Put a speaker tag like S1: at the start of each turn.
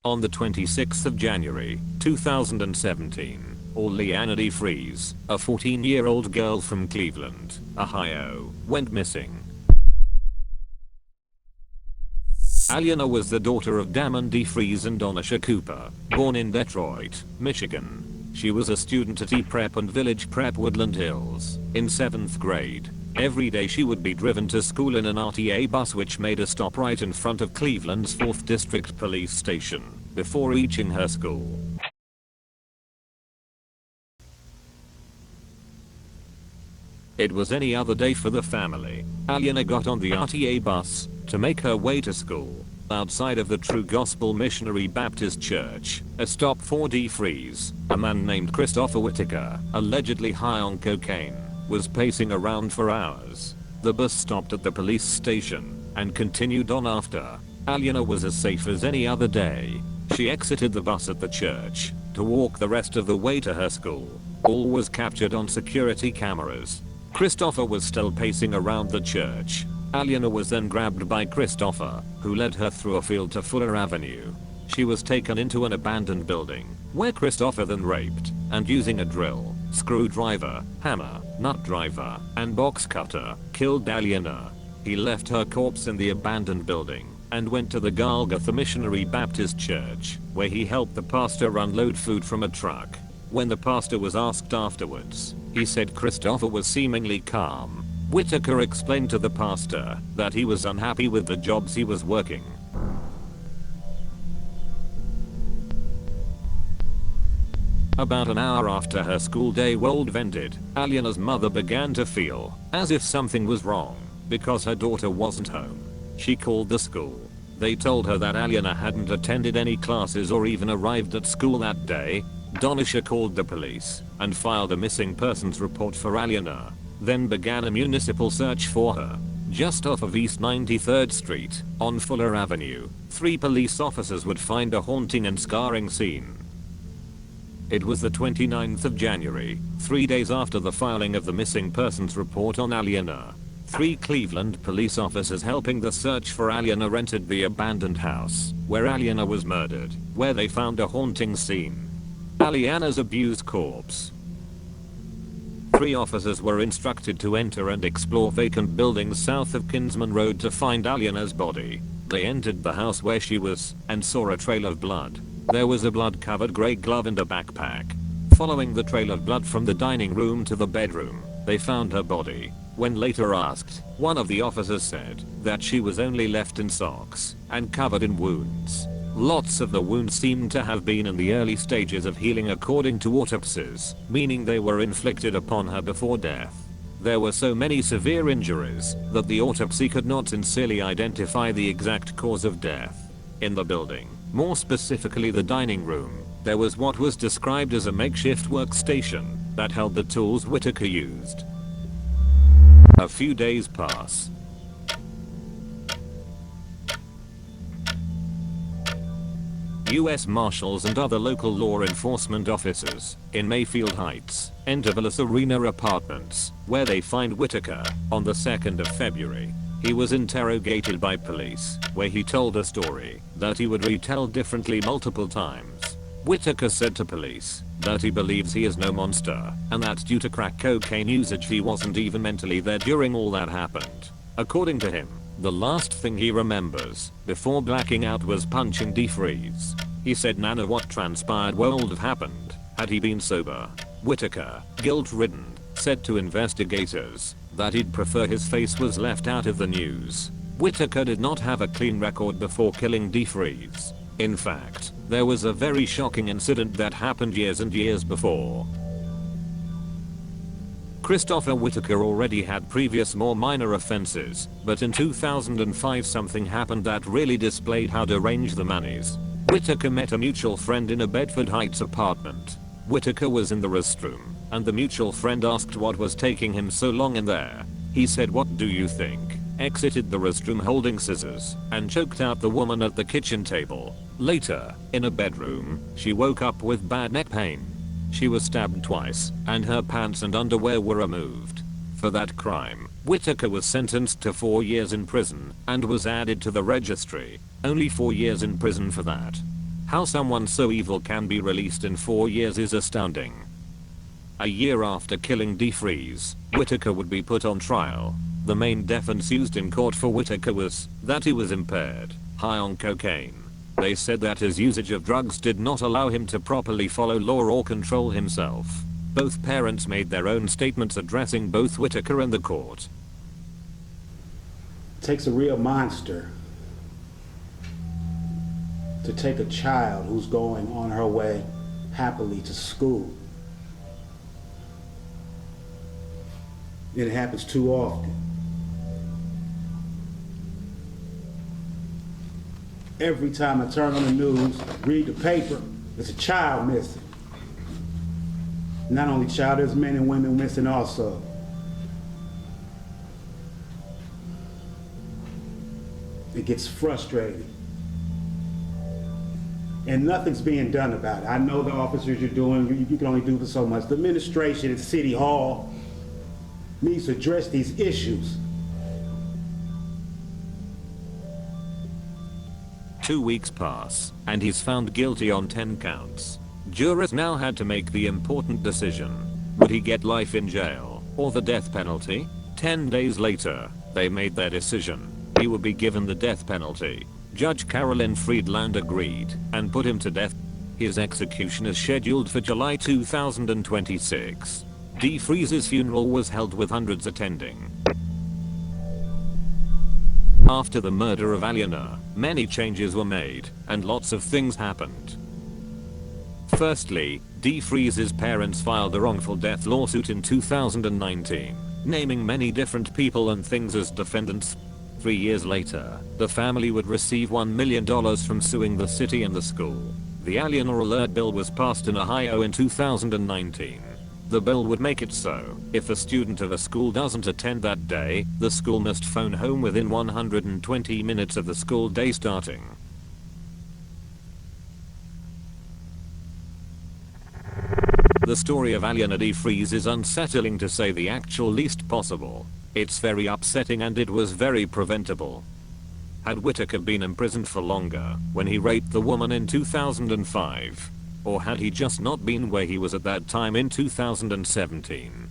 S1: On the 26th of January, 2017, Alianna DeFreeze, a 14-year-old girl from Cleveland, Ohio, went missing. Alianna was the daughter of Damon DeFreeze and Donisha Cooper, born in Detroit, Michigan. She was a student at E-Prep and Village Prep Woodland Hills, in 7th grade. Every day she would be driven to school in an RTA bus which made a stop right in front of Cleveland's 4th District Police Station, before reaching her school. It was any other day for the family. Alianna got on the RTA bus to make her way to school. Outside of the True Gospel Missionary Baptist Church, a stop for DeFreeze, a man named Christopher Whitaker, allegedly high on cocaine, was pacing around for hours. The bus stopped at the police station and continued on after. Alianna was as safe as any other day. She exited the bus at the church to walk the rest of the way to her school. All was captured on security cameras. Christopher was still pacing around the church. Alianna was then grabbed by Christopher, who led her through a field to Fuller Avenue. She was taken into an abandoned building, where Christopher then raped, and using a drill, screwdriver, hammer, nut driver, and box cutter, killed Alianna. He left her corpse in the abandoned building, and went to the Golgotha Missionary Baptist Church, where he helped the pastor unload food from a truck. When the pastor was asked afterwards, he said Christopher was seemingly calm. Whitaker explained to the pastor that he was unhappy with the jobs he was working. About an hour after her school day ended, Alianna's mother began to feel as if something was wrong because her daughter wasn't home. She called the school. They told her that Alianna hadn't attended any classes or even arrived at school that day. Donisha called the police and filed a missing persons report for Alianna, then began a municipal search for her. Just off of East 93rd Street, on Fuller Avenue, 3 police officers would find a haunting and scarring scene. It was the 29th of January, 3 days after the filing of the missing persons report on Alianna. 3 Cleveland police officers helping the search for Alianna entered the abandoned house where Alianna was murdered, where they found a haunting scene. Alianna's abused corpse. 3 officers were instructed to enter and explore vacant buildings south of Kinsman Road to find Alianna's body. They entered the house where she was and saw a trail of blood. There was a blood-covered gray glove and a backpack. Following the trail of blood from the dining room to the bedroom, they found her body. When later asked, one of the officers said that she was only left in socks and covered in wounds. Lots of the wounds seemed to have been in the early stages of healing according to autopsies, meaning they were inflicted upon her before death. There were so many severe injuries that the autopsy could not sincerely identify the exact cause of death. In the building, more specifically the dining room, there was what was described as a makeshift workstation that held the tools Whitaker used. A few days pass. U.S. Marshals and other local law enforcement officers in Mayfield Heights enter Villas Arena Apartments, where they find Whitaker on the 2nd of February. He was interrogated by police, where he told a story that he would retell differently multiple times. Whitaker said to police that he believes he is no monster, and that due to crack cocaine usage he wasn't even mentally there during all that happened. According to him, the last thing he remembers before blacking out was punching DeFreeze. He said none of what transpired would have happened had he been sober. Whitaker, guilt-ridden, said to investigators that he'd prefer his face was left out of the news. Whitaker did not have a clean record before killing DeFreeze. In fact, there was a very shocking incident that happened years and years before. Christopher Whitaker already had previous more minor offenses, but in 2005 something happened that really displayed how deranged the man is. Whitaker met a mutual friend in a Bedford Heights apartment. Whitaker was in the restroom, and the mutual friend asked what was taking him so long in there. He said, "What do you think?" Exited the restroom holding scissors, and choked out the woman at the kitchen table. Later, in a bedroom, she woke up with bad neck pain. She was stabbed twice, and her pants and underwear were removed. For that crime, Whitaker was sentenced to 4 years in prison, and was added to the registry. Only 4 years in prison for that. How someone so evil can be released in 4 years is astounding. A year after killing DeFreeze, Whitaker would be put on trial. The main defense used in court for Whitaker was that he was impaired, high on cocaine. They said that his usage of drugs did not allow him to properly follow law or control himself. Both parents made their own statements addressing both Whitaker and the court.
S2: It takes a real monster to take a child who's going on her way happily to school. It happens too often. Every time I turn on the news, read the paper, there's a child missing. Not only child, there's men and women missing also. It gets frustrating. And nothing's being done about it. I know the officers are doing, you can only do so much. The administration at City Hall needs to address these issues.
S1: 2 weeks pass, and he's found guilty on 10 counts. Jurors now had to make the important decision. Would he get life in jail, or the death penalty? 10 days later, they made their decision. He would be given the death penalty. Judge Carolyn Friedland agreed, and put him to death. His execution is scheduled for July 2026. DeFreeze's funeral was held with hundreds attending. After the murder of Alianna, many changes were made, and lots of things happened. Firstly, DeFreeze's parents filed a wrongful death lawsuit in 2019, naming many different people and things as defendants. 3 years later, the family would receive $1 million from suing the city and the school. The Alianna Alert Bill was passed in Ohio in 2019. The bill would make it so, if a student of a school doesn't attend that day, the school must phone home within 120 minutes of the school day starting. The story of Alianna DeFreeze is unsettling to say the actual least possible. It's very upsetting and it was very preventable. Had Whitaker been imprisoned for longer when he raped the woman in 2005? Or had he just not been where he was at that time in 2017?